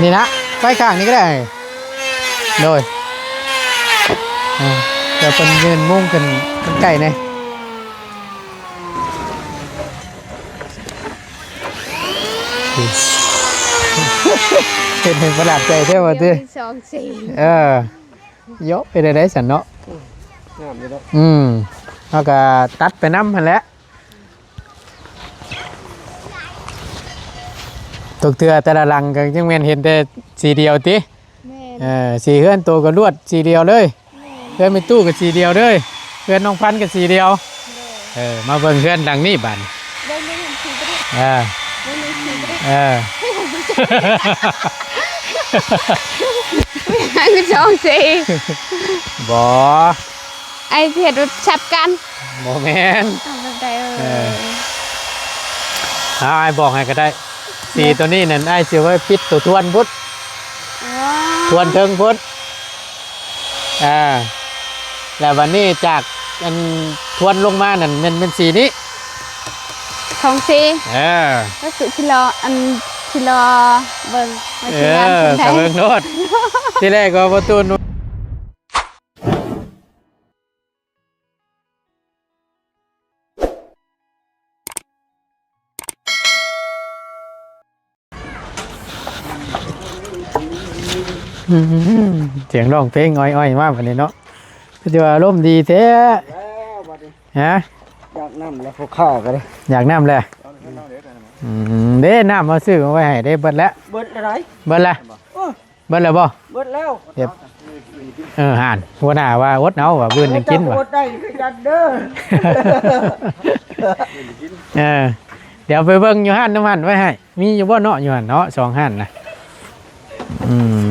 นี่นะไฟข้างนี้ก็ได้โดยจะเป็นยืนมุ่งกันไก่เนี่ยเป็นประหลาดใจใช่ไหมตื้อยกไปได้สันเนาะเขาก็ตัดไปน้ำมันแล้วตกเตือแต่ละลังก็ยังแม่นเห็นแต่สีเดียวติสีเฮือนโตก็ลวดสีเดียวเลยเฮือนไม่ตู้ก็สีเดียวเลยเฮือนน้องพันก็สีเดียวมาเบิ่งเฮือนดังนี้บัดคือสองสีบ่ไอเผ็ดชับกันบ่แม่นไอ้บอกให้ก็ได้สีตัวนี้นั่นไอ้เชื่อว่าปิดตัวทวนพุทธทวนเทิงพุทธแล้ววันนี้จากมันทวนลงมานั่นมันเป็นสีนี้ทองสีก็คือชิลออันชิลอเบิ้งแต่เบิ้งโนดที่แรกก็ประตูนเสียงร้องเพลงอ้อยๆมากวันนี้เนาะก็จะว่าร่มดีแท้ฮะอยากน้ำแล้วพวกข้าวกันเลยอยากน้ำเลยเด้น้ำมาซื้อมาไว้ให้ได้เบิดแล้วเบิดอะไรเบิดละเบิดแล้วบ่เบิดแล้วเดี๋ยวห่านหัวหน้าว่าอดเอาว่าบื้นยังกินว่ะอดได้กันเด้อเดี๋ยวไปเบิ่งอยู่ห้านน้ำหันไว้ให้มีอยู่บ่เนาะอยู่หันเนาะ2ห้านนะ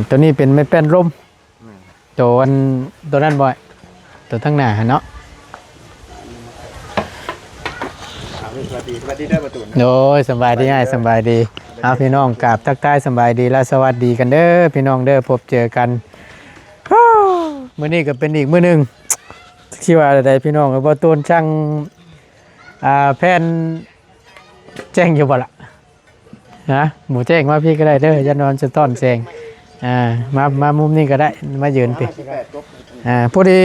ตัวนี้เป็นไม่เป็นร่มตัวนั้นบ่อยตัวทั้งหน้าเนาะสวัสดีได้ประตูโอ้ยสบายดีง่ายสบายดีเอาพี่น้องกราบทักทายสบายดีและสวัสดีกันเด้อพี่น้องเด้อพบเจอกันมื้อนี้ก็เป็นอีกมื้อนึงที่ว่าใดพี่น้องก็บ่ต้นช่างแผ่นแจ้งอยู่บ่ล่ะนะหมูแจ้งมาพี่ก็ได้เด้อยันนอนจะต้อนแซงมามุมนี้ก็ได้มายืนพี่พอดี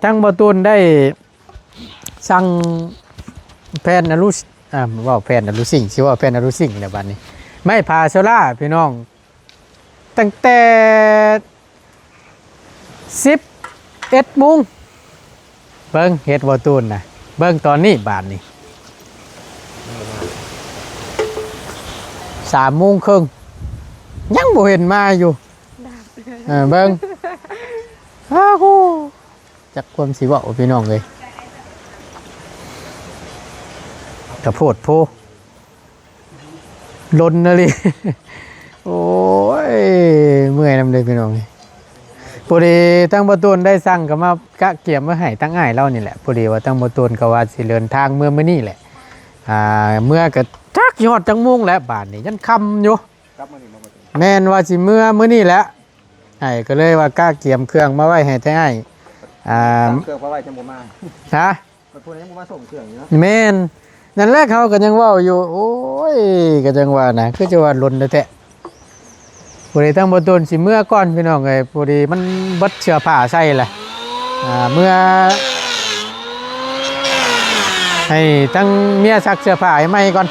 ทั้งบ่ต้นได้สั่งแผ่นอลูว่าแผ่นอลูซิ่งชื่อว่าแผ่นอลูซิ่งในบ้านนี้ไม่พาโซล่าพี่น้องตั้งแต่11 โมงเบิ้งเฮ็ดบ่ตูนนะเบิ้งตอนนี้บ้านนี้3 โมงครึ่งยังบ่เห็นมาอยู่เบิ้งจักความสิเว้าพี่น้องเลยกระโพดโพลนนะลิโอ้ยเมื่อยนำเลยพี่น้องพอดีตั้งประตูนได้สั่งกับมากะเกี่ยมมาให้ตั้งอ้ายเล่านี่แหละพอดีว่าตั้งประตูนก็ว่าสิเดินทางเมื่อนี่แหละเมื่อก็จักยอดจังมุ่งแล้วบาทนี่ยันคำอยู่แม่นว่าสิเมื่อนี่แหละไอ้ก็เลยว่ากะเกี่ยมเครื่องมาไว้ให้ทั้งอ้ายเครื่องมาไว้จังบ่มาฮะพูดยังบ่มาส่งเครื่องอยู่เนาะแม่นนั่นแหละเขาก็ยังว่าอยู่โอ้ยก็จังว่านะคือจะว่าล้นแท้ๆพอดีตั้งบ่ต้นสิเมื่อก่อนพี่น้องเอ้ยพอดีมันเบิดเสื้อผ้าใส่แหละเมื่อให้ตั้งเมียซักเสื้อผ้าให้ใหม่ก่อน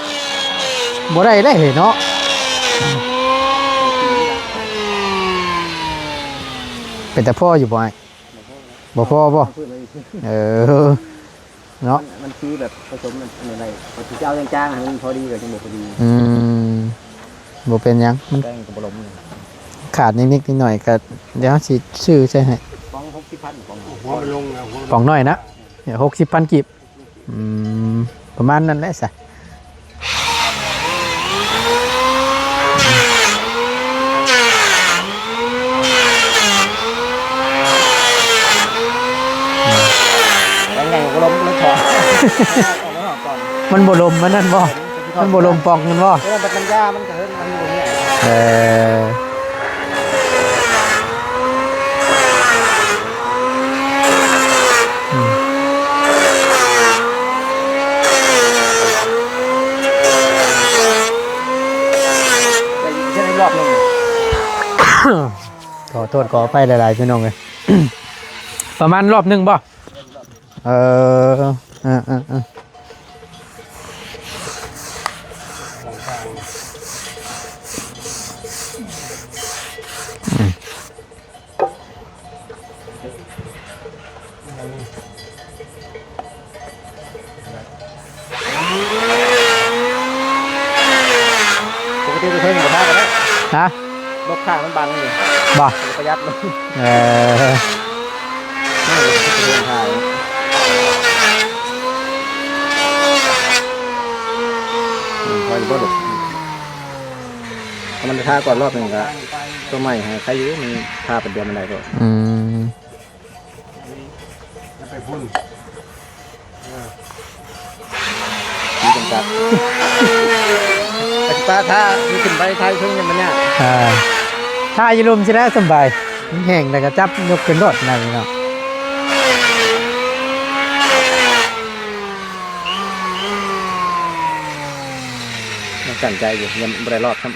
บ่ได้เห็นเนาะเป็นแต่พ่ออยู่บ่ไอ้บ่พ่อบ่เนาะมันคือแบบผสมมันอะไรพอเจ้าจางๆมันพอดีกับจังหวะพอดีบ่เป็นยังมันแป้งกับบลมขาดนิดหน่อยก็เดี๋ยวสิชื่อใช่ให้ปอง60,000ปองลงปองน้อยนะเนี่ย60,000กีบประมาณนั้นแหละสิมันบ่ลมมันนั่นบ่มันบ่ลมปองมันบ่มันยามันเกิดมันอยู่ตรงนี้รอบนึง ขอโทษขอไปหลายๆพี่น้องเลย ประมาณรอบหนึงบ่เออปกติจะเพิ่งกับท่ากันได้ ฮะ ลบข้างมันบังอยู่ บ่ ประหยัดลง เออ ถ่ายพอจะบ่หลบถ้ามันจะท่าก่อนรอบหนึ่งก็ตัวใหม่ให้ใครอยู่มันท่าเป็นเดือนมันได้ก็ อืม มีจำกัดแต่ถ้ามีขึ้นไปไทยเพิ่งเนี่ยมันเนี่ย ถ้าอยืลุมใช่ไหมสบายมันแห้งแล้วก็จับยกขึ้นรถนะพี่น้อง มันสั่นใจอยู่ยังไม่ได้รอดครับ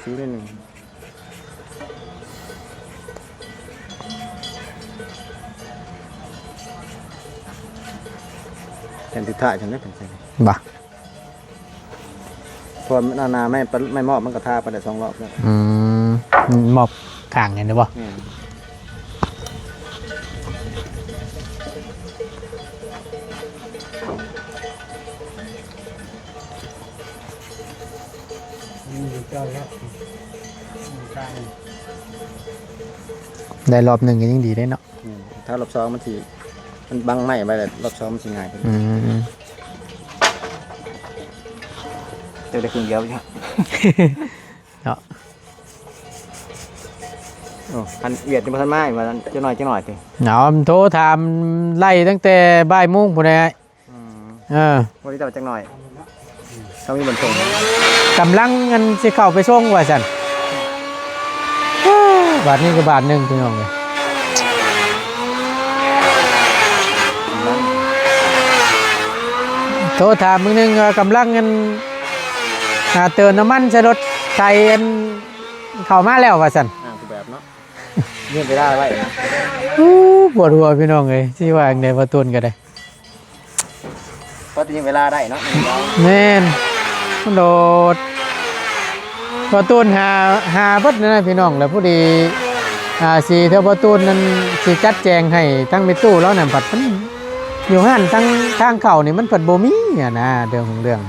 ซื้อนิดนึงเป็นทิศทางฉันได้เป็นไง บ่ พอนาไม่มอบมันก็ท่าไปได้2 รอบแล้ว หมอบข้างเห็นได้บ่ ได้รอบหนึ่งก็ยังดีได้เนาะ ถ้ารอบ2มันบังไม่ไปแต่รอบ2มันสิง่ายขึ้นเดี๋ยวได้ครึ่งเดียวใช่ไหม เนาะ โอ้พันเวียดนี่พันไม้มาจะหน่อยสิ เอาโทรถามไล่ตั้งแต่บ่ายโมงพุ่นแหละวันนี้จะจังหน่อยเขามีบนส่ง กำลังเงินสิเข้าไปส่งว่าซั่นบาทนี้ก็บาทหนึงพี่น้องเลยโทรถามมึงนึงว่ากำลังเงินเติมน้ำมันใส่รถไทยอันเข้ามาแล้วว่าซั่น คือแบบเนาะเงื่อนไปได้ไว้นะ ปวดหัวพี่น้องเลยที่ว่าในประตูนก็ได้ เพราะจริงเวลาได้เนาะ แม่นโดดประตูนหาพัดนะพี่น้องแล้วพอดีสีเท่าประตูนนั้นสีจัดแจงให้ทั้งไปตู้แล้วนั่นผัดมันอยู่หันทั้งทางเข่านี่มันผัดโบมี่อ่ะนะเรื่องของเรื่อง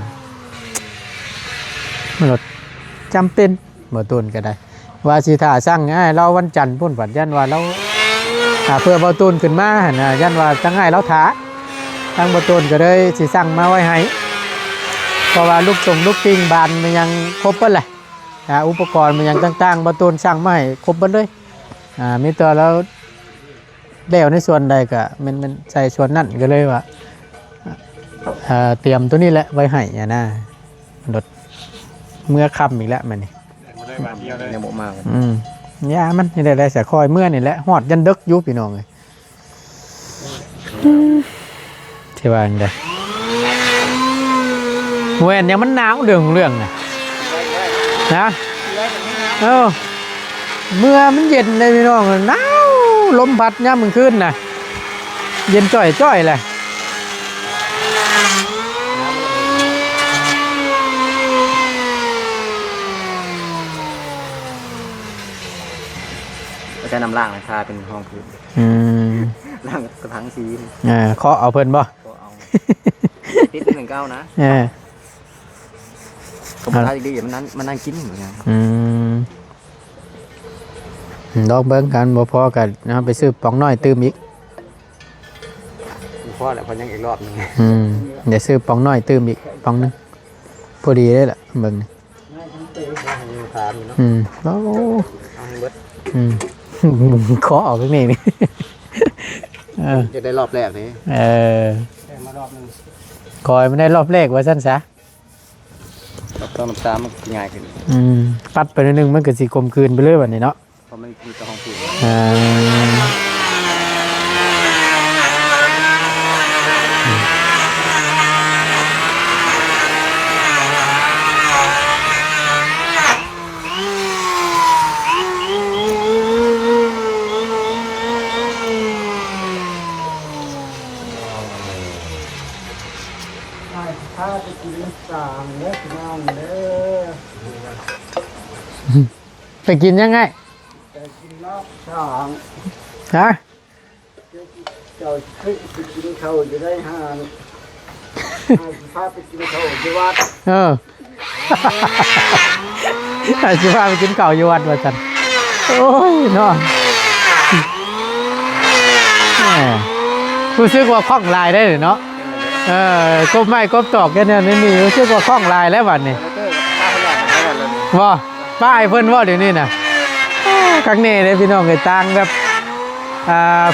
มันจำเป็นประตูนก็ได้ว่าสีถ่าสั่งเราวันจันทร์พุ่นผัดยันว่าเราเพื่อประตูนขึ้นมานะยันว่าตั้งให้เราท้าทางประตูนก็เลยสีสั่งมาไว้ให้เพราะว่าลูกปิ้งบานมันยังครบเปิ้ลเลยอุปกรณ์มันยังต่างๆประตูนสั่งมาให้ครบเปิ้ลเลยมีตัวแล้วเดี่ยวในส่วนใดก็มันใส่ส่วนนั่นก็เลยว่าเตรียมตัวนี้แหละไว้ให้นะรถเมื่อค่ำอีกแล้วมันนี่ ยังบ่มาก ยามันนี่ได้แต่คอยเมื่อนี่แหละหอดยันดึกยุบพี่น้องเลยที่ว่าอย่างไรเว้นยังมันหนาวเรื่องนะเมื่อมันเย็นเลยพี่น้องหนาวลมพัดย่ำมันขึ้นนะเย็นจ้อยเลยใช้น้ำล่างทาเป็นห้องพื้นล่างกระถางสีเคาะเอาเพิ่นบ่ติด1 9นะผมทาดีๆมันนั่งกินเหมือนกันดอกเบิ้งกันบ่พอกันนะไปซื้อป๋องน้อยตื้มอีกพ่อแหละพอยังอีกรอบนึงเดี๋ยวซื้อป๋องน้อยตื้มอีกป๋องนึงพอดีเลยล่ะเบิ้งนี่โอ้ขอออกตรงนี้นี่จะได้รอบแรกนี่มารอบนึงคอยมันได้รอบแรกว่าสั้นซะรอบต้องน้ำตามันง่ายขึ้นปัดไปนิดนึงมันก็สิกลมคืนไปเลยแบบนี้เนาะเพราะมันมีแต่ห้องพื้น ไปกินต่างเด้อพี่น้องเด้อ ไปกินยังไง ไปกินรอบช่อง ฮะ เจ้าขึ้นไปกินข้าวจะได้ห่างพาไปกินข้าวที่วัด เออ สิพาไปกินข้าวอยู่วัดว่าจันโอ้ยเนาะแหมรู้สึกว่าคล่องลายได้เลยเนาะกบไม้กบตอกแค่นี้นี่รู้สึกว่าคล่องลายแล้ววันนี้ว่าป้ายเพิ่นว่าเดี๋ยวนี้น่ะครั้งนี้เลยพี่น้องไอ้ตังแบบ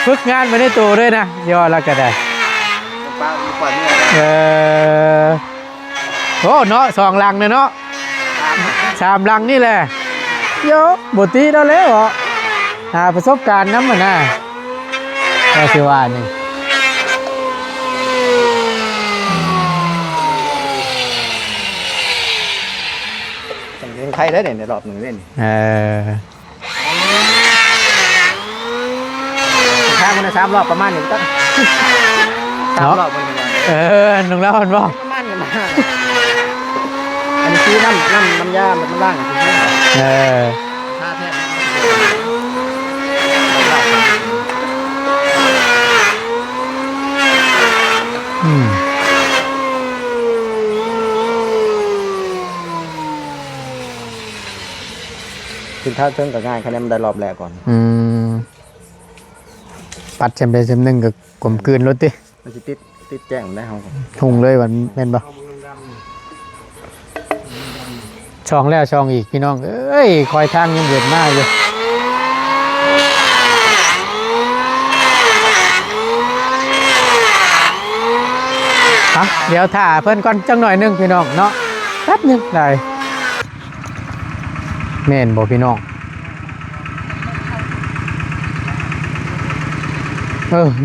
ฝึกงานมาในตัวด้วยนะย่อแล้วก็ได้ ป้ามีกว่านี้ โอ้เนาะ2 ลังเนาะ3 ลังนี่แหละโยบ่ตีแล้วแล้วเหรอหาประสบการณ์นำมันน่ะก็สิว่านี่ แต่งเพลงไทยได้เนี่ยในรอบหนึ่งเล่นข้างมันได้3 รอบประมาณนี้ตั้ง3 รอบมันน้องแล้วมันบอก ประมาณนี้มาอันนี้คือน้ำยามันล่างจริงๆท่าแท้คือถ้าเทิงกับง่ายคะแนนมันได้รอบแรกก่อนปัดเชมเปญเชมหนึ่งกับกลมกลืนรถดิมันจะติดแจ้งได้ห้องทุ่งเลยวันแม่นบ่ช่องแล้วช่องอีกพี่น้องเอ้ยคอยทางยังเดือดมากเลยเดี๋ยวถ่าเพิ่นก่อนจังหน่อยนึงพี่น้องเนาะแป๊บนึงได้แม่นบ่พี่น้อง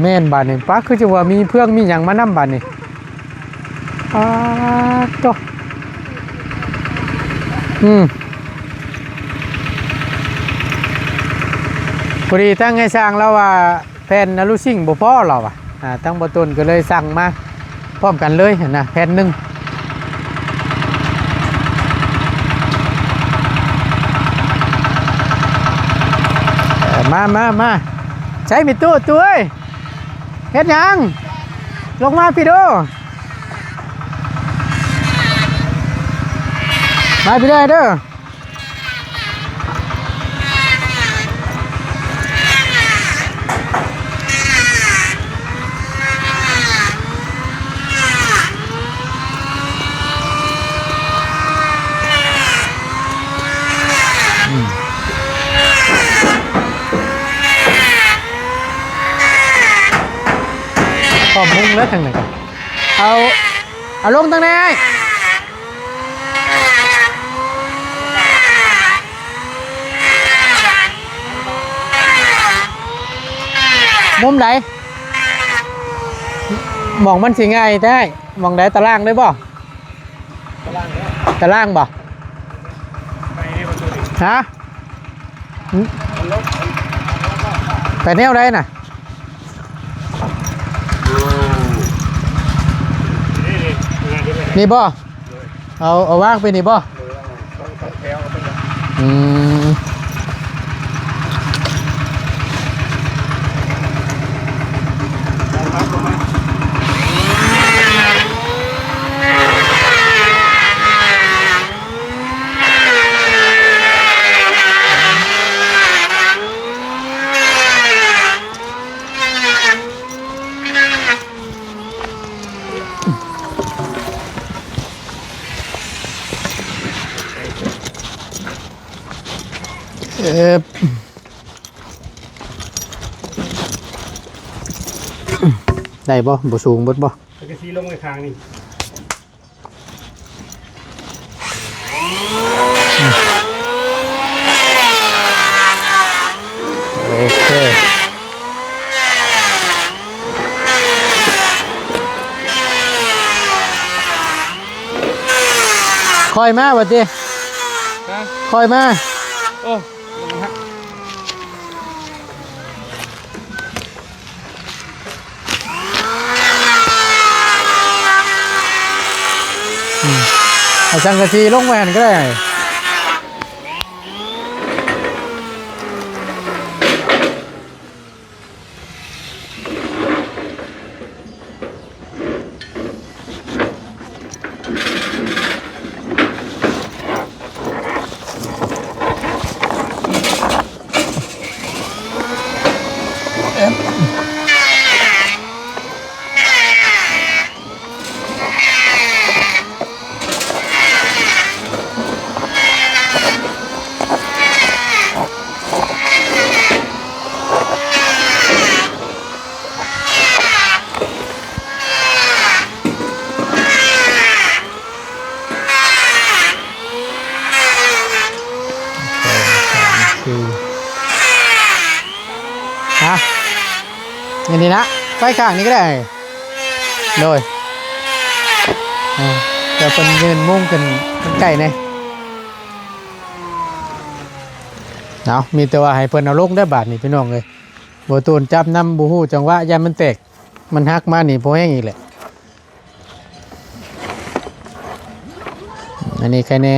แม่นบาดนี่ป้าคือจะว่ามีเพื่องมีหยังมานำบาดนี่ตัวพอดีตั้งให้สร้างแล้วว่าแผ่นอลูซิ่งบ่พอเราตั้งบ่ต้นก็เลยสั่งมาพร้อมกันเลยนะแผ่นหนึ่งมาใช้มีตู้ตัวเอ้ยเฮ็ดยังลงมาพี่ดูมาพี่ได้เด้อพร้อมมุ้งแล้วทางไหนกันเอาลงทางไหนมุมไหนมองมันสิง่ายได้มองได้ตารางได้บ่ตารางบ่ฮะแต่แนวได้น่ะนี่บ่เอาว่างไปนี่บ่ได้บ่สูงบ่กระซีลงในคางนี่โอเคคอยมาบ่ติคอยมาโอ้ เอาสังกะสีลงมาหั่นก็ได้ฮะอย่างนี้นะไฟข้างนี้ก็ได้โดยจะเป็นเงินมุ่งกันไก่เนี่ยเอามีแต่ว่าให้เพิ่นเอาลงได้บาทนี่พี่น้องเลยบ่ตูนจับน้ำบูฮู้จังหวะยามมันแตกมันหักมานี่พอแห้งอีกแหละอันนี้ใครเนี่ย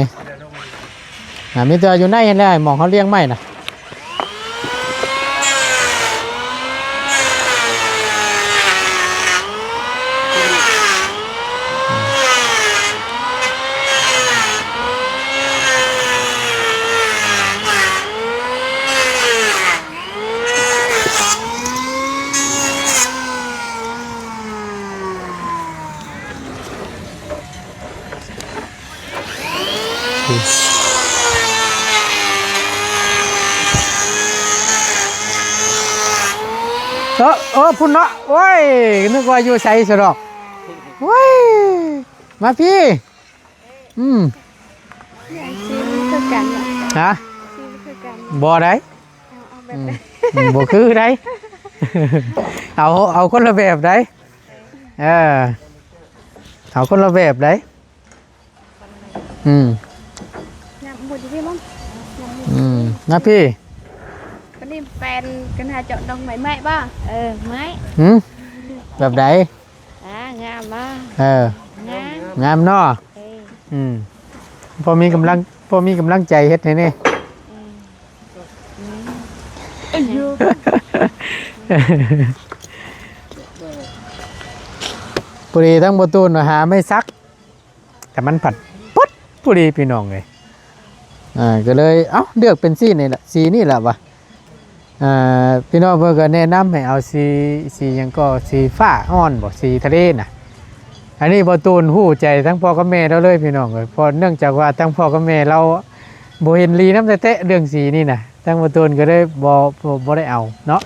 มีแต่อยู่ในเห็นแล้วมองเขาเลี้ยงไม่นะพุ่นเนาะโอ้ยนึกว่าอยู่ใส่สะดอกโอ้ยมาพี่ซีคือกันฮะซีคือกันบ่ได้เอาแบบบ่คือได้เอาคนละแบบได้เอาคนละแบบได้น้ำบุญพี่มั้งนะพี่วันนี้แฟนกันหาเจาะดงไม้บ้างไม้แบบไหนงามบ้างงามเนาะพอมีกำลังใจเฮ็ดให้นี่ปุรีทั้งประตูหาไม่ซักแต่มันผัดปุ๊ดปุรีพี่น้องเลยก็เลยเลือกเป็นสีนี่แหละสีนี่แหละวะพี่น้องเพื่อนก็แนะนำให้เอาสียังก็สีฟ้าอ่อนบ่สีทะเลน่ะอันนี้ประตูหู้ใจทั้งพ่อกับแม่เราเลยพี่น้องเลยเพราะเนื่องจากว่าทั้งพ่อกับแม่เราบ่เห็นลีน้ำเตะเรื่องสีนี่นะทั้งประตูก็ได้บ่ได้เอาเนาะ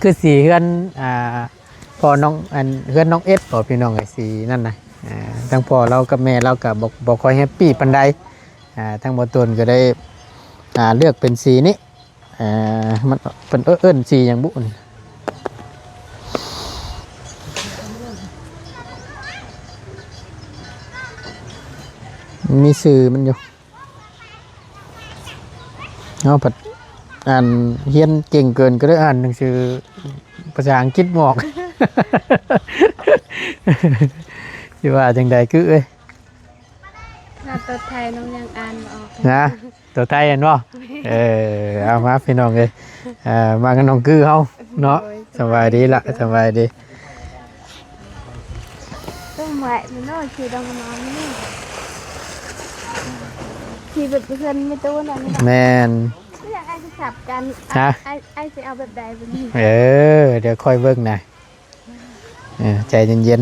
คือสีเฮือนพอน้องเฮือนน้องเอสพอพี่น้องไอ้สีนั่นนะทั้งพ่อเรากับแม่เราก็บอกคอยแฮปปี้ปันใดทั้งประตูก็ได้เลือกเป็นสีนี้มันเป็นเอิ้นสีอย่างบุญมีสื่อมันอยู่เอาผัดอ่านเฮียนเก่งเกินก็ได้อ่านหนังสือภาษาอังกฤษหมอกที่ว่าจังใดคือตัวไทยน้องยังอ่านออกนะตัวไทยเห็นบ่เอามาพี่น้องเลยมากันน้องคือเขาเนาะสบายดีละสบายดีต้องแหวะมันน้อยคือดังน้องนี่ที่แบบเพื่อนไม่ตู้นั่นแมนอยากไอ้จะสับกันไอ้จะเอาแบบใดแบบนี้เดี๋ยวค่อยเบิ่งนะใจเย็น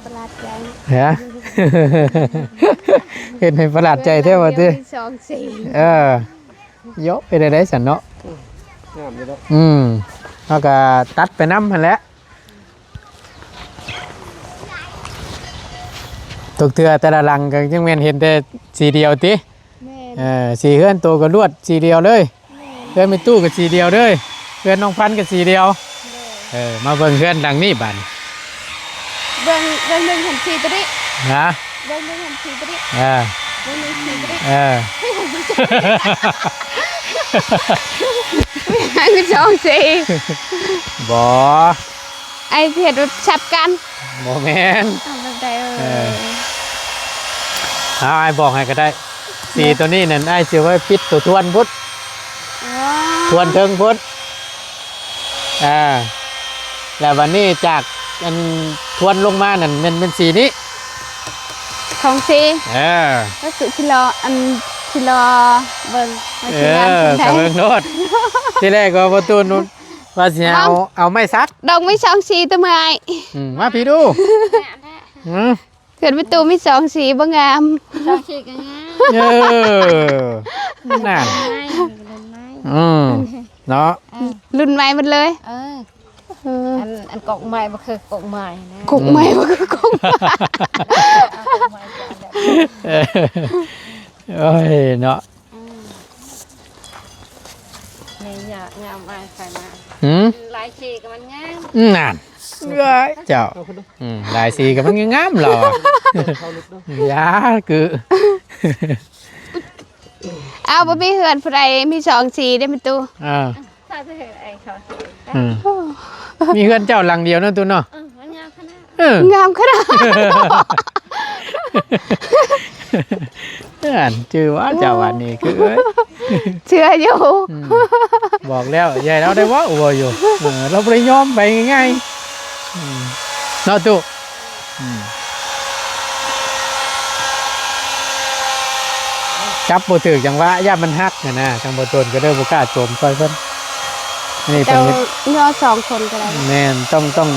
ประหลาดใจฮะเห็นให้ประหลาดใจเท่าว่าที่ยกไปได้สันเนาะแล้วก็ตัดไปน้ำหันแล้วตกเถื่อแต่ละหลังก็ยังแม่นเห็นแต่สีเดียวติสีเฮือนโตก็ลวดสีเดียวเลยเฮือนไม่ตู้ก็สีเดียวเลยเฮือนน้องพันก็สีเดียวมาเบิ่งเฮือนหลังนี้บัดเบิ่งหนึ่งหันสีตัวนี้นะเบิ่งหนึ่งหันสีตัวนี้เบิ่งหนึ่งสีตัวนี้ไม่คือสองสีบ่ไอ้เผ็ดชับกัน โมเมนต์ เอาแบบใดเอาไอ้บอกให้ก็ได้สีตัวนี้นั่นไอ้เชื่อว่าปิดตัวทวนพุทธทวนเทิงพุทธแล้ววันนี้จากอันทวนลงมานั่นมันเป็นสีนี้ทองซีก็สุชิลออันชิลอเบิ้งมาชิลานคนไทย เบิ้งโนดที่แรกก็ประตูนู้นว่าสิเอาไม่ซักดอกไม่สองสีตัวเมื่อยมาพี่ดูเกิดประตูไม่สองสีบ่งามสองสีก็งามนั่นเนาะรุ่นใหม่หมดเลยอันกกใหม่บ่คือกกใหม่นะกกใหม่บ่คือกกโอ้ยเนาะนี่งามมาใส่มาลายสีก็มันงามนั่นเจ้าลายสีก็มันงามหรอยาคือเอาบ่มีเฮือนผู้ใดมีสองสีได้มั้ยตู่ถ้าจะเห็นไอ้เขามีเฮือนเจ้าหลังเดียวนั่นตู่เนาะงามขนาดงามขนาดชื่อว่าเจ้าวันนี้คือเชื่ออยู่บอกแล้วยายเราได้ว่าโอ้ยอยู่เราไปยอมไปง่ายๆเนาะตู่จับบ่ถือจังว่าย่ามันฮักนะจังบ่ตนก็เด้อบ่กล้าโจมซอยเพิ่นนี่เพิ่นย่อ2คนก็ได้แม่นต้อง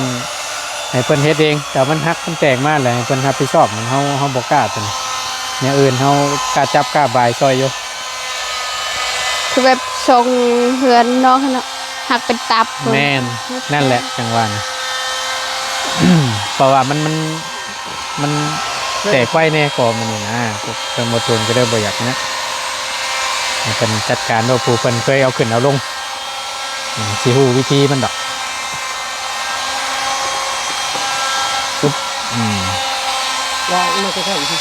ให้เพิ่นเฮ็ดเองแต่มันฮักมันแตกมาแล้วให้เพิ่นรับผิดชอบมันเฮาบ่กล้าตัวนี้เนี่ยอื่นเฮากล้าจับกล้าบายซอยอยู่คือแบบทรงเฮือนน้องเนาะหักเป็นตับแม่นนั่นแหละจังว่านะเพราะว่ามันแตกไว้แน่ก่อมันนี่นะเพิ่นบ่ทนก็เด้อบ่อยากนะให้เพิ่นจัดการโดยผู้เพิ่นเคยเอาขึ้นเอาลงสิฮู้วิธีมันดอกว่ามันจะใช่ที่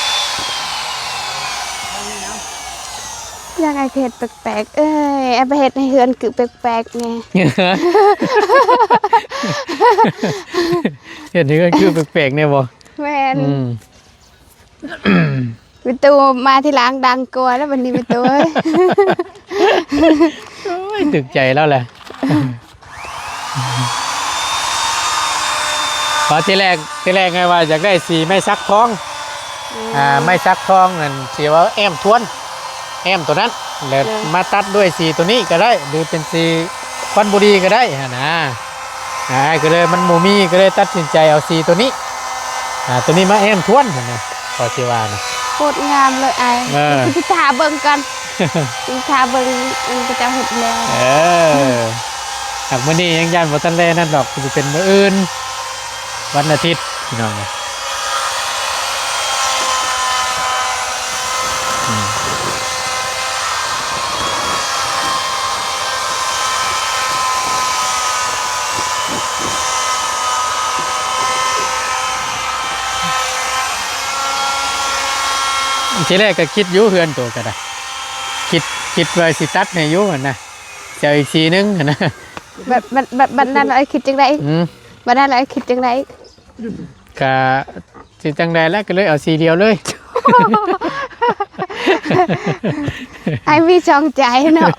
อยากไอ้เห็ดแปลกๆไอ้ไปเห็ดในเฮือนคือแปลกๆไงเห็ดนี่ก็คือแปลกๆเนี่ยบ่แม่นประตูมาที่ล้างดังกลัวแล้ววันนี้ประตูตึกใจแล้วแหละพอที่แรกไงว่าอยากได้สีไม่ซักทองไม่ซักทองนั่นสีว่าแอมทวนแอมตัวนั้นแล้วมาตัดด้วยสีตัวนี้ก็ได้หรือเป็นสีควันบุรีก็ได้นะก็เลยมันโมมี่ก็เลยตัดสินใจเอาสีตัวนี้ตัวนี้มาแอมทวนนะพอที่ว่านะโคตรงามเลยไอ้พิธาเบิ่งกันพิธาเบิ่งมันก็จะเห็ดแล้วหากมื้อนี้ยังยันบ่ทันแลนั่นดอกจะเป็นมื้ออื่นวันอาทิตย์พี่น้องทีแรกก็คิดอยู่เฮือนตัวก็ได้คิดไว้สิตัดให้อยู่หั่นนะเจ้าอีกทีนึงหั่นนะบัดนั้นไอ้คิดจังได๋บัดนั้นไอ้คิดจังได๋ก็สิจังได๋แล้วก็เลยเอาสีเดียวเลยไอ้มีจองใจเนาะ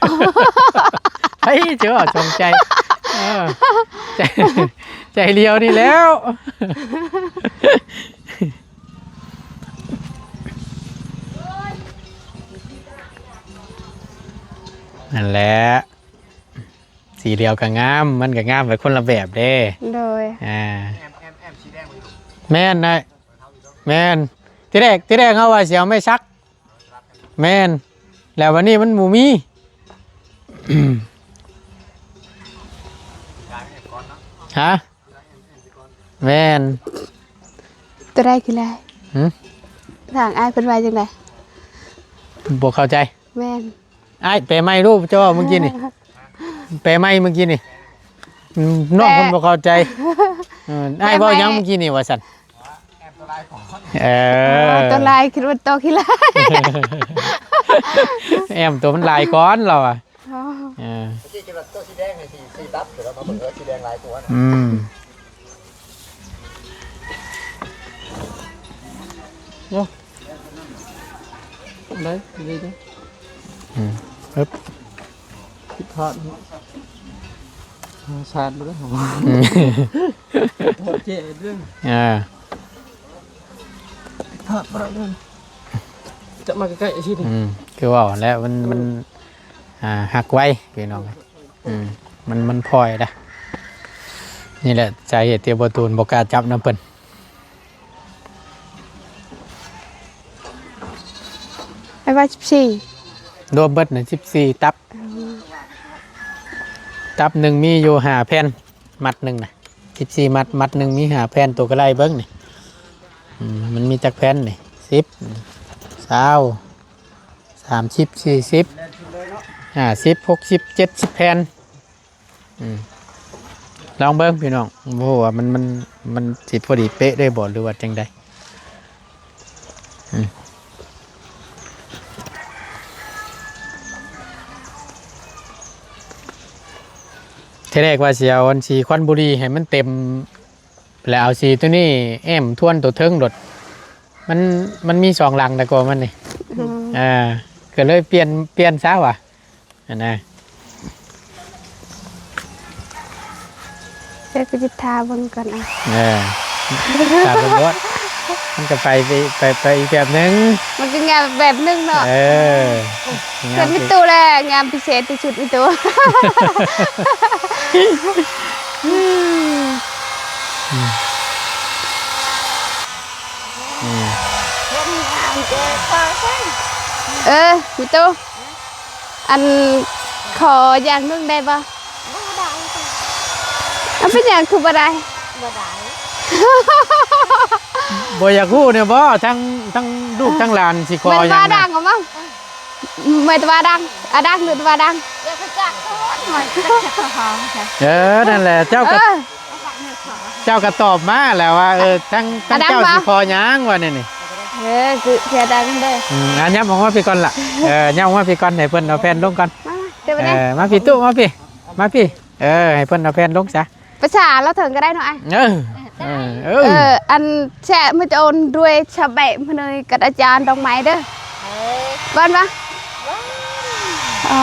เฮ้ยเจ้าจองใจใจเดียวนี่แล้วนั่นแหละสีเดียวก็งามมันก็งามไปคนละแบบเด้โดยแม่นนายแม่นที่แรกเขาว่าเสียวไม่ซักแม่นแล้ววันนี้มันหมูมีฮะแม่นตัวได้คืออะไรทางอ้ายเป็นไว้จังได๋บ่เข้าใจแม่นไอ้แปลไม่รู้เจ้าเมื่อกี้นี่แปลไม่เมื่อกี้นี่น้องคนบอกเข้าใจไอ้บอกยังเมื่อกี้นี่ว่าสันตัวลายคิดว่าตัวขี้ลายแอมตัวมันลายก้อนเราอ่ะที่คิดว่าตัวสีแดงให้สีดับเดี๋ยวเรามาเบิ่งสีแดงลายตัวนะ เนาะđấy đi đi đấy ปึ๊บ ผิดพลาดสาดไปแล้วถอดเจ๊เรื่อง ผิดพลาดไปแล้วเรื่องจะมาใกล้ๆไอ้ที่นี่ คือว่าแล้วมันหักไว้พี่น้องมันพลอยนะนี่แหละใจเหตุเตียบตูนบอกล้าจับน้ำเปิ้น ไอ้ว่า14 รวมเบิดเนี่ย14 ตับหนึ่งมีอยู่5 แผ่นมัดหนึ่งนะ14 มัดหนึ่งมี5 แผ่นตัวก็ไล่เบิ้งนี่มันมีจักแผ่นนี่10 20 30 40 50 60 70 แผ่นลองเบิ้งพี่น้องโอ้โหมันสิพอดีเป๊ะได้บ่หรือว่าจังใดทีแรกว่าสิเอาอันสีควันบุรีให้มันเต็มแล้วเอาสีตัวนี้แอมทวนตัวเทิงรถมันมี2 หลังแต่ก็มันนี่ก็เลยเปลี่ยนซะว่ะนะ เดี๋ยวกูจะทาเบิ่งก่อนอ่ะ ตามรถมันก็ไปอีกแบบนึง มันก็งามแบบนึงเนาะเกิดมีตู้แหละงามพิเศษที่สุดมีตู้ มีตู้อันขออย่างนึงได้ปะอันเป็นอย่างคือบ่ได้ บ่อยากรู้เนี่ยบ่ทั้งลูกทั้งหลานสิคอ มัน ยั ว่าง ดังเหรอมั้งไม่ตัวดังดังหรือตัวดัง นั่นแหละเจ้าก็ตอบมาแล้วว่าทั้งเจ้าสิคอยังว่านี่ คือเสียดังเด้อ ย้ำออกมาพี่ก่อนล่ะย้ำออกมาพี่ก่อนให้เพิ่นเอาแผ่นลงก่อน เดี๋ยวไปไหน มาพี่ตู้มาพี่ให้เพิ่นเอาแผ่นลงซะ ภาษาเราถึงก็ได้เนาะไอ้ อันแช่มาโจนด้วยชาเบะมาเลยกับอาจารย์ดอกไม้เด้อบ้านปะอ๋อ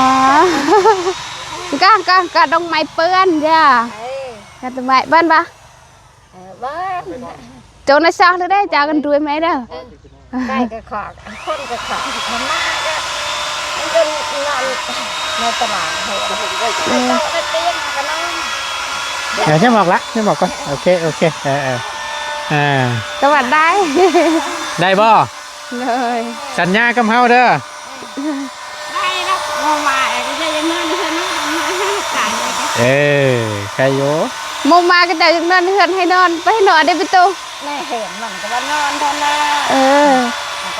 ก็ดอกไม้เปื้อนจ้ะกันทำไมบ้านปะโจนในซอกเลยได้จากันด้วยไหมเด้อ ไก่กระขอกคนกระขอกทำมากก็มันเป็นนอนในตลาดหัวในเตียงกันนั่ง ใช่บอกก่อนโอเคสวัสดีได้บ่ เลย สัญญากับเฮาเด้อ ได้แล้วมาก็จะยังนั่งที่นั่งขายเลย ใครโย มมาก็แต่ยังนอนเฮือนให้นอนไปให้นอนได้ประตู แม่เห็นมันก็ว่านอนเท่านั้น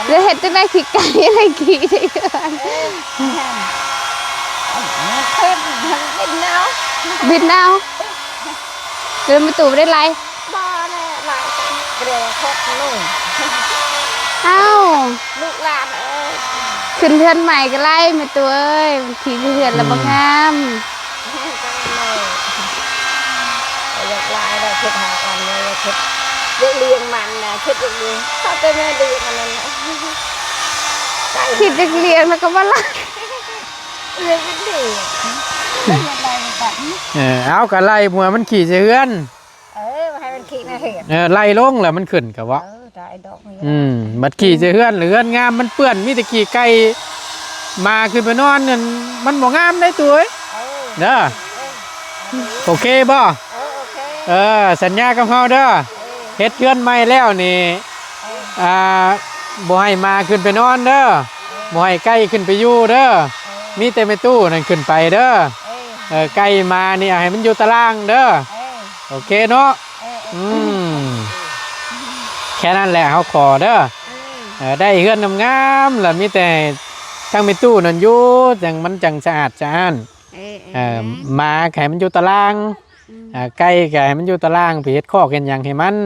แล้วเห็นจะได้ขี้ไก่อะไรขี้ได้กัน ขึ้นมันเป็นเนาะ บินเอาเดินประตูได้ไร บ่เนี่ยหลายเรือคดนุ่ง เอ้า ลูกหลานขึ้นเทือนใหม่ก็ไล่มาตัวเอ้ยมันขี่เทือนแล้วบางงาม อยากลายเลยคิดหากันเลยคิดเลี้ยงมันนะคิดเลี้ยงเขาเป็นแม่เลี้ยงมันนั่นนะ คิดเลี้ยงแล้วก็มาไล่ เลี้ยงเป็นเด็กเป็นอะไรแบบ เอากะไล่มัวมันขี่เฮือน ให้มันขี่นะเห็น ไล่ลงแล้วมันขึ้นกะวะ ได้ดอกนี่ บัดขี่เฮือนหรือเฮือนงามมันเปื้อนมีแต่ขี่ไก่มาขึ้นไปนอนนั่นมันบ่งามได้ตัวเด้อโอเคบ่ โอเค สัญญากับเฮาเด้อเฮ็ดเฮือนใหม่แล้วนี่บ่ให้มาขึ้นไปนอนเด้อบ่ให้ไก่ขึ้นไปอยู่เด้อมีแต่แม่ตู้นั่นขึ้นไปเด้อไก่มานี่ให้มันอยู่ตารางเด้อโอเคเนาะแค่นั้นแหละเฮาขอเด้อได้เฮือนงามๆแล้วมีแต่ทั้งแม่ตู้นั่นอยู่จังมันจังสะอาดสะอ้านมาให้มันอยู่ตารางไก่ก็ให้มันอยู่ตารางไปเฮ็ดคอกเฮ็ดหยังให้มัน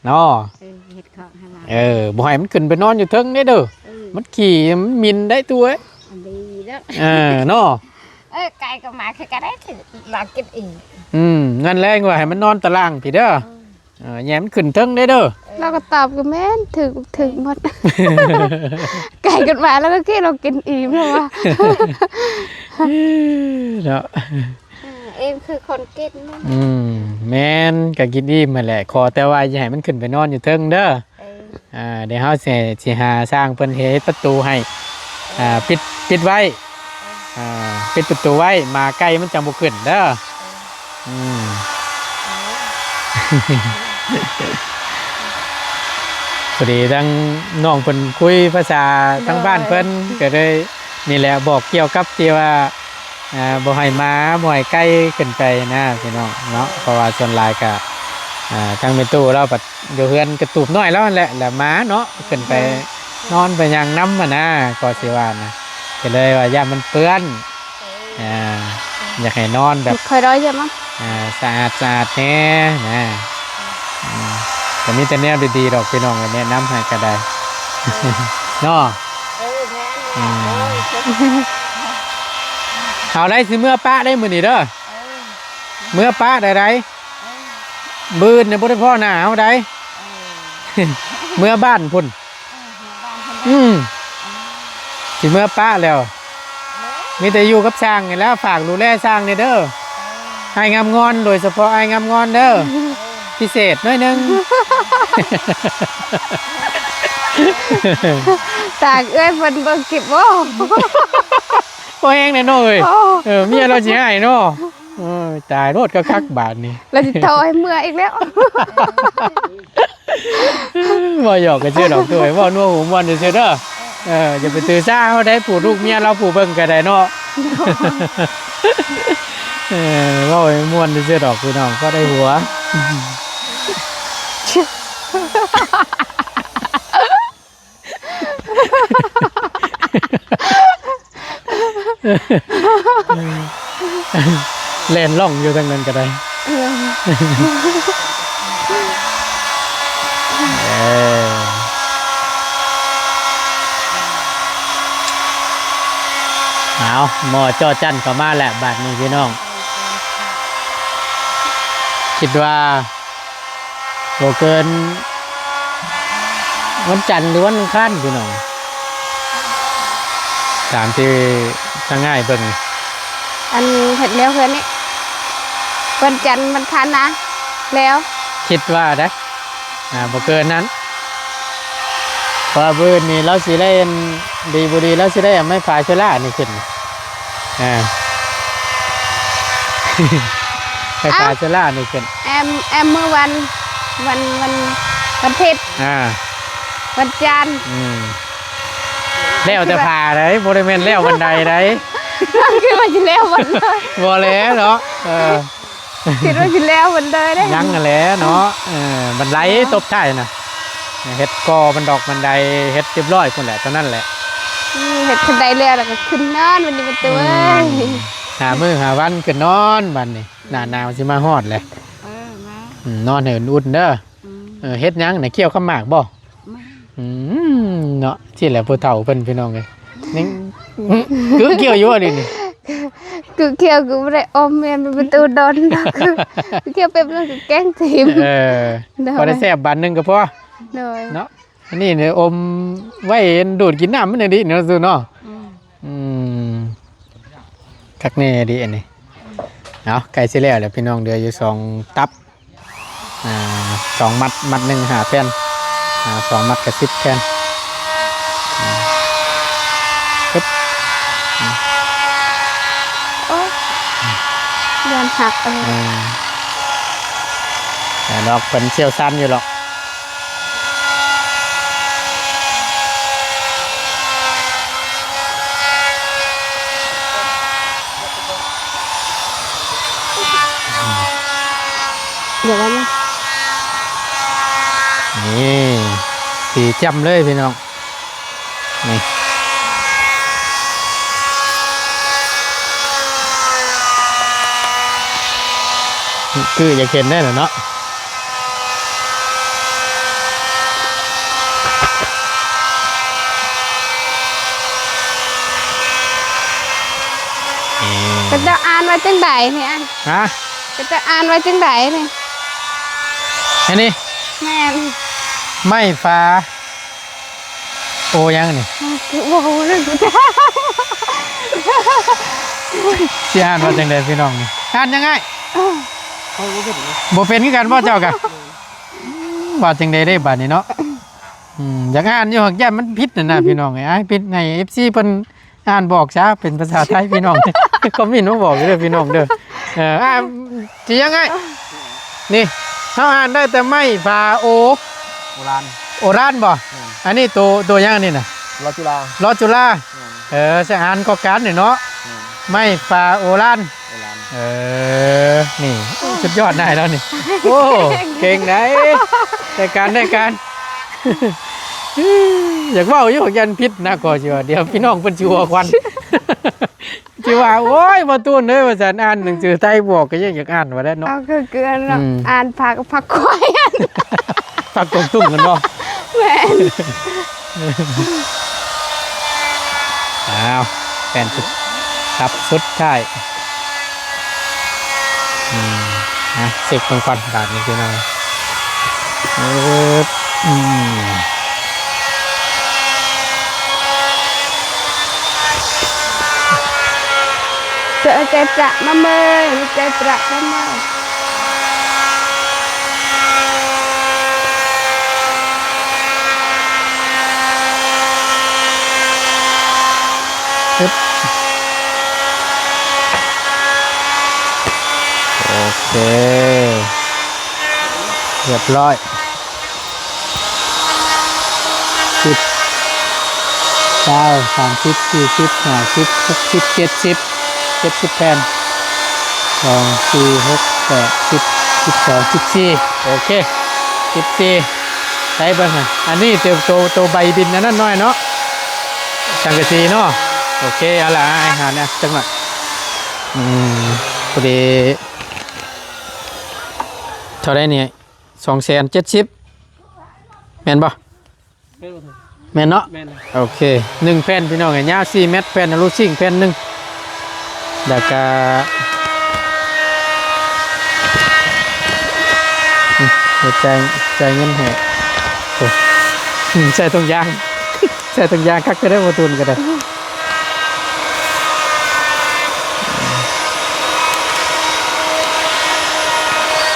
เนาะ เห็ดของให้เรา บ่ให้มันขึ้นไปนอนอยู่เทิงได้เด้อมันขี่มันมินได้ตัวดีแล้ว เนาะ ไก่กับหมาคือกันได้หลักกินอีก งั้นแรงว่าให้มันนอนตารางพี่เด้อ แย้มขึ้นเทิงได้เด้อ เราก็ตอบก็แม่นถึงหมด ไก่กันมาแล้วก็คิดเรากินอิ่มแล้วว่ะ เนาะ เอ็มคือคนกินนะ แม่นก็กินอิ่มมาแหละขอแต่ว่าอย่าให้มันขึ้นไปนอนอยู่เทิงเด้อ เดี๋ยวเฮาสิหาสร้างเพิ่นเฮ็ดประตูให้ปิดไว้ปิดประตูไว้มาใกล้มันจังบ่ขึ้นเด้อพอดีทั้งน้องเพิ่นคุยภาษาทั้งบ้านเพิ่นก็เลยนี่แหละบอกเกี่ยวกับที่ว่าบ่ให้มาบ่ให้ใกล้ขึ้นไปนะพี่น้องเนาะเพราะว่าส่วนหลายก็ทางแม่ตู้เราปัดอยู่เฮือนกระตูบน้อยแล้วนั่นแหละแล้วม้าเนาะขึ้นไปนอนไปยังน้ำนะก็สิว่านะก็เลยว่าย่ามันเปื้อนอยากให้นอนแบบ เคยร้อยใช่ไหม สะอาดแน่นะแต่มีแต่แนวดีๆดอกพี่น้องแนะนำให้ก็ได้เนาะเอาได้สิเมื่อป้าได้มื้อนี้เด้อเมื่อป้าได้บืนเนี่ยบ่ได้พ่อหน้าเอาได้ เมื่อบ้านพุ่นสิเมื่อป้าแล้วมีแต่อยู่กับช้างนี่แล้วฝากดูแลช้างนี่เด้อไอ้งามงอนโดยเฉพาะไอ้งามงอนเด้อพิเศษหน่อยนึง ตากเอ้ยเพิ่นบ่เก็บบ่ บ่แห้งแน่นอนเมียเราสิให้เนาะตายโลดก็คักบาดนี่ เราสิโทรให้เมื่ออีกแล้ว บ่หยอกกันชื่อดอกตัวบ่นัวหูม่วนซื่อเด้ออย่าไปตื่นซ่าเฮาได้ผู้ลูกเมียเราผู้เบิ่งก็ได้เนาะ เว้าให้ม่วนซื่อดอกพี่น้องก็ได้หัวเล่นล่องอยู่ทางนั้นก็ได้เอาหมอจอจันก็มาแหละบาดนี้พี่น้องคิดว่าโบเกินวันจันทร์หรือวันอังคารพี่น้องตามที่ทางง่ายเบิ่ง อันเห็ดแล้วเพื่อนนี่วันจันทร์มันคันนะแล้ว คิดว่าได้บ่เกินนั้นพอบืนนี่เราสิได้ดีบุรีเราสิได้ไม่ฝ่ายเชล่านี่ขึ้นไฟฟ้าเชล่านี่ขึ้นแอมเมื่อวันอาทิตย์วันจันทร์ แล้วแต่ผ่าได้บริเวณแล้วบันไดได้ คิดว่าจะแล้ววันเลย บ่แล้วเนาะคิดว่าจะแล้ววันเลยได้ ยังกันแล้วเนาะบันไดตบท้ายนะเฮ็ดกอบันดอกบันไดเฮ็ดเรียบร้อยคนแหละตอนนั้นแหละ เห็ดขึ้นได้แล้วแล้วก็ขึ้นนอนวันนี้มันตัวหามื้อหาวันขึ้นนอนบัดนี้หน้าหนาวสิมาฮอดเลยนอนให้อุ่นๆเด้อเฮ็ดหยังน่ะเกี่ยวข้าวหมากบ่เนาะที่แหละผู้เฒ่าเพิ่นพี่น้องเอ้ยนี่คือเกี่ยวอยู่นี่นี่ คือเกี่ยวกูไม่ได้อมเมียนเป็นประตูดอนคือเกี่ยวเป็นเรื่องแกล้งทีมพอได้แซ่บบันนึงก็พอเนาะอันนี้เนี่ยอมไว้ดูดกินน้ำมันดีเนาะซูเนาะคักแน่ดีอันนี้เอาไก่สิแล้วแหละพี่น้องเดืออยู่2ตับ2มัดหนึ่ง5แผ่น2มัดกับ10แผ่นปึ๊บเดือนหักแต่ดอกเป็นเชี่ยวสั้นอยู่หรอกเดี๋ยวนะนี่สีจำเลยพี่น้องนี่คืออยากเห็นได้เหรอเนาะก็จะอ่านไว้จังใดเนี่ย ฮะ ก็จะอ่านไว้จังใดเนี่ย อันนี้ แม่น ไม้ฟ้าโอยังนี่ คือโอ้โหนั่นกูจะ สิอ่านว่าจังได๋พี่น้องนี่อ่านยังไง เขาก็เป็นนะ บ่เป็นคือกันบ่เจ้ากะว่าจังได๋ได้บัดนี้เนาะอยากอ่านอยู่หักแย่มันผิดนั่นน่ะพี่น้องไอ้ผิดใน FC เพิ่นอ่านบอกซะเป็นภาษาไทยพี่น้อง คอมเมนต์มาบอกเด้อพี่น้องเด้อสิยังไงนี่เฮาอ่านได้แต่ไม้ฟ้าโอ โบราณ โอรานบ่อันนี้ตัวยังอันนี้น่ะ รอจุฬา ลอจุฬาสะอ่านก็การนี่เนาะไม้ฟ้าโอราน โบราณ นี่สุดยอดได้แล้วนี่ โอ้ เก่งไหนได้การ อยากเว่าอยู่ยันพิษนะก็เชียวเดี๋ยวพี่น้องเป็นชัวควัน จิว่าโอ้ยมาตู้นเลยว่าจะอ่านหนังสือไทยบอกก็ยังอยากอ่านว่าได้เนาะ เอาคือเกินอ่านผักควาย ฟักตรงตุ้งกันบ่ แม่น อ้าวแฟนสุดครับสุดท้ายเสกตรงฟันบาดนี้คือน้องเจอใจประมาเมยใจประมาเมย โอเคเรียบร้อย10 9 30 40 50 60 70 แผ่น2 4 6 8 10 12 14โอเค14ได้บ้างฮะอันนี้เตรียมตัวใบบินนั่นน้อยเนาะจังกะสีเนาะโอเคเอาล่ะอาหารเนี่ยจังหวะพอดีเท่าไรเนี่ย270แม่นบ่แม่นเนาะโอเค1แผ่นพี่น้องยาว4เมตรแผ่นลูกซิ่งแผ่นหนึ่งแล้วก็จ่ายเงินให้โอ้ใส่ตรงยางใส่ตรงยางคักจะได้บ่ทุนก็ได้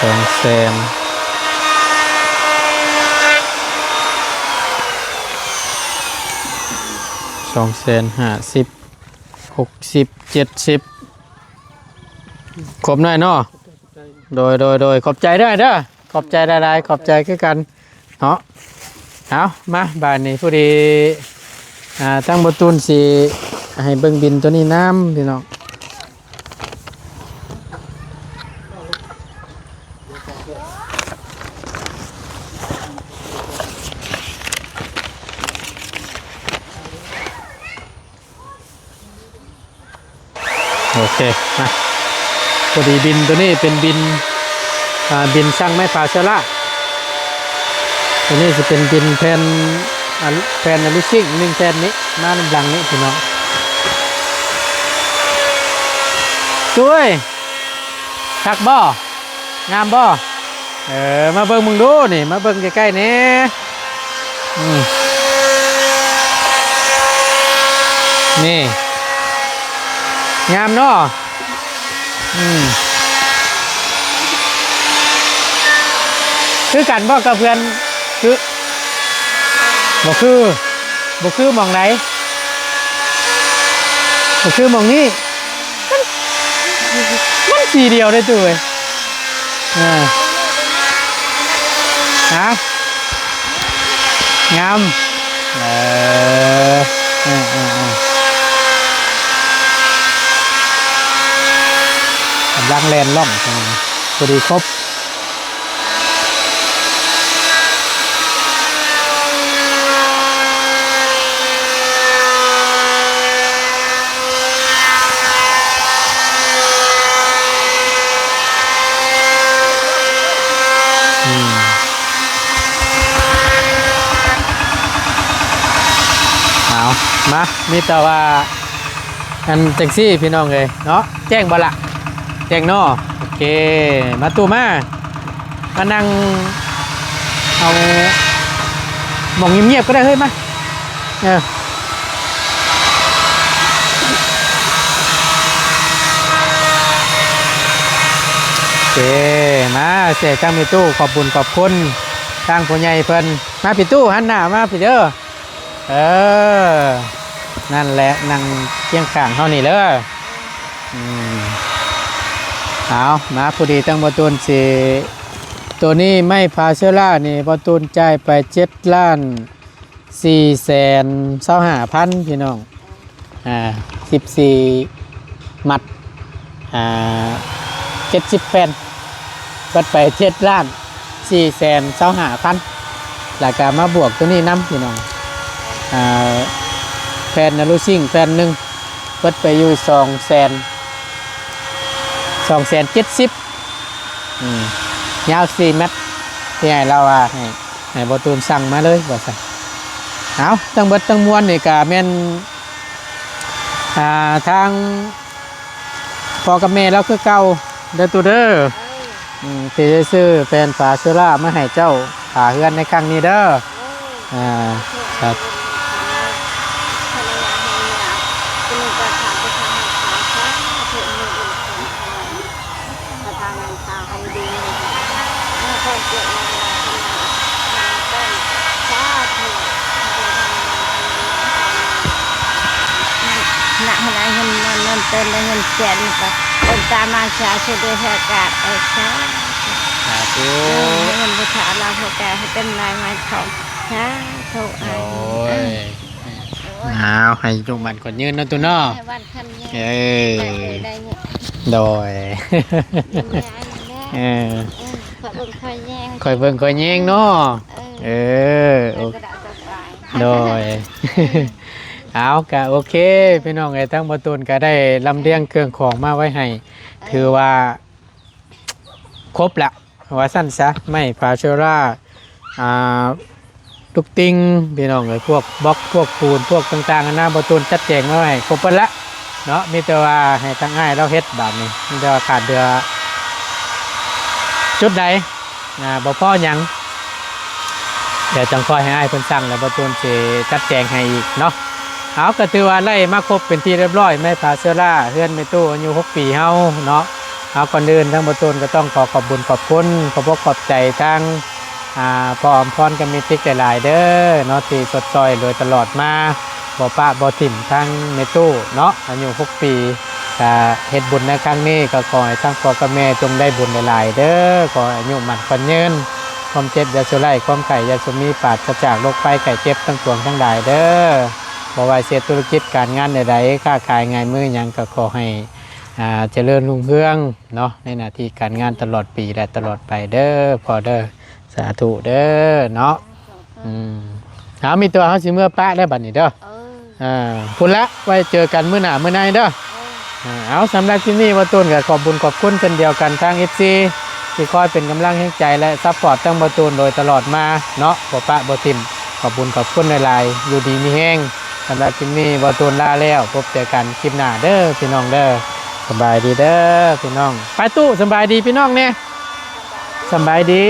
200,000 250 60 70ครบหน่อยเนาะโดยขอบใจได้เด้อขอบใจหลายๆขอบใจคือกันเนาะเอามาบ้านนี้พอดีตั้งบตูนสิให้เบิ่งบินตัวนี้น้ำพี่น้องโอเคมาพอดีบินตัวนี้เป็นบินช่างไม้พาเชล่าตัวนี้จะเป็นบินแผ่นอลูซิ่ง1แผ่นนี้มาในหลังนี้พี่น้องช่วยทักบ่งามบ่มาเบิ่งมึงดูนี่มาเบิ่งใกล้ๆนี่นี่งามเนาะคือกันบ่กับเพื่อนคือบ่คือมองไหนบ่คือมองนี้มันสีเดียวได้ตัวเว้ยงามลังแลนล่องพอดีครบเอามามีแต่ว่าอันแท็กซี่พี่น้องเลยเนาะแจ้งบ่ละแจ้งเนาะโอเคมาตู้มานั่ง เอาหมองเงียบๆก็ได้เฮ้ยมาโอเคมาเสียช่างมีตู้ขอบคุญขอบคุณช่างผู้ใหญ่เพิ่นมาปิดตู้หันหน้ามาปิดเด้อนั่นแหละนั่งเคียงข้างเท่านี้เลยเอามาพอดีตั้งประตูนสิตัวนี้ไม่พาเชล่านี่ประตูนจ่ายไป7,425,000พี่น้อง14มัด70แผ่นก็ไป7,425,000แล้วก็มาบวกตัวนี้น้ำพี่น้องแผ่นนารูซิ่งแผ่นหนึ่งก็ไปอยู่270,000ยาว4 เมตรที่ให้เราให้บอตูนสั่งมาเลยบอกสั่งเอาตั้งเบิดตั้งมวลนี่กะแม่นทางพ่อกับแม่เราคือเก่าเด้อตูเด้อที่จะซื้อแฟนฝาเชล่ามาให้เจ้าหาเฮือนในครั้งนี้เด้อครับหนักอะไรเงินเต้นเงินแสนก็เป็นตามาชาเฉลี่ยเหตุการณ์ชาเงินบุษาเราพอแกให้เป็นนายไม้ทองชาโถไอ้เอาให้จุกมันก่อนยืนนะตัวน้อโดยคอยเบิ่งคอยแย่งเนาะโดยเอาก็โอเคพี่น้องไอ้ทั้งประตูนก็ได้ลำเลียงเครื่องของมาไว้ให้ถือว่าครบละว่าสั้นซะไม่พาเชอร่าลูกติงพี่น้องเลยพวกบล็อกพวกปูนพวกต่างๆนะประตูนจัดแจงมาไว้ครบหมดละเนาะมีแต่ว่าให้ทั้งง่ายเราเฮ็ดแบบนี้มีแต่ว่าขาดเดือจุดใดบ่พอยังเดี๋ยวจังค่อยให้อ้ายเพิ่นสั่งแล้วประตูนสิจัดแจงให้อีกเนาะเอาก็ถือว่าไล่มาครบเป็นที่เรียบร้อยไม่พาเสื้อล่าเฮือนไม่ตู้อายุ6 ปีเฮาเนาะเอาก่อนเดินทั้งประตูนก็ต้องขอบบุญขอบคุณขอบใจทั้งพ่ออมพรกับมิตรหลายๆเด้อเนาะที่สดซอยโดยตลอดมาบ่ปะบ่ถิ่มทั้งไม่ตู้เนาะอายุ6 ปีก็เฮ็ดบุญในครั้งนี้ก็ขอให้ทั้งพ่อกับแม่จงได้บุญหลายๆเด้อขออายุมั่นขวัญยืนความเจ็บอย่าสุไลความไข่อย่าสุมีปราศจากโรคภัยไข้เจ็บทั้งปวงทั้งหลายเด้อบ่ว่าเสียธุรกิจการงานใดๆค้าขายงานมือยังก็ขอให้เจริญรุ่งเรืองเนาะในหน้าที่การงานตลอดปีและตลอดไปเด้อพอเด้อสาธุเด้อเนาะเอามีตัวเขาสิเมื่อป้าได้บัดนี้เด้อพุ่นละไว้เจอกันมื้อหน้ามื้อในเด้อเอาสำหรับที่นี่ว่าต้นก็ขอบบุญขอบคุณเช่นเดียวกันทาง FC ที่คอยเป็นกำลังแห่งใจและซัพพอร์ตตั้งประตูนโดยตลอดมาเนาะบ่ปะบ่ทิมขอบบุญขอบคุณหลายๆอยู่ดีมีแห้งสำหรับคลิปนี้บอตูนลาแล้วพบเจอกันคลิปหน้าเด้อพี่น้องเด้อสบายดีเด้อพี่น้องไปตู้สบายดีพี่น้องเนี่ยสบายดี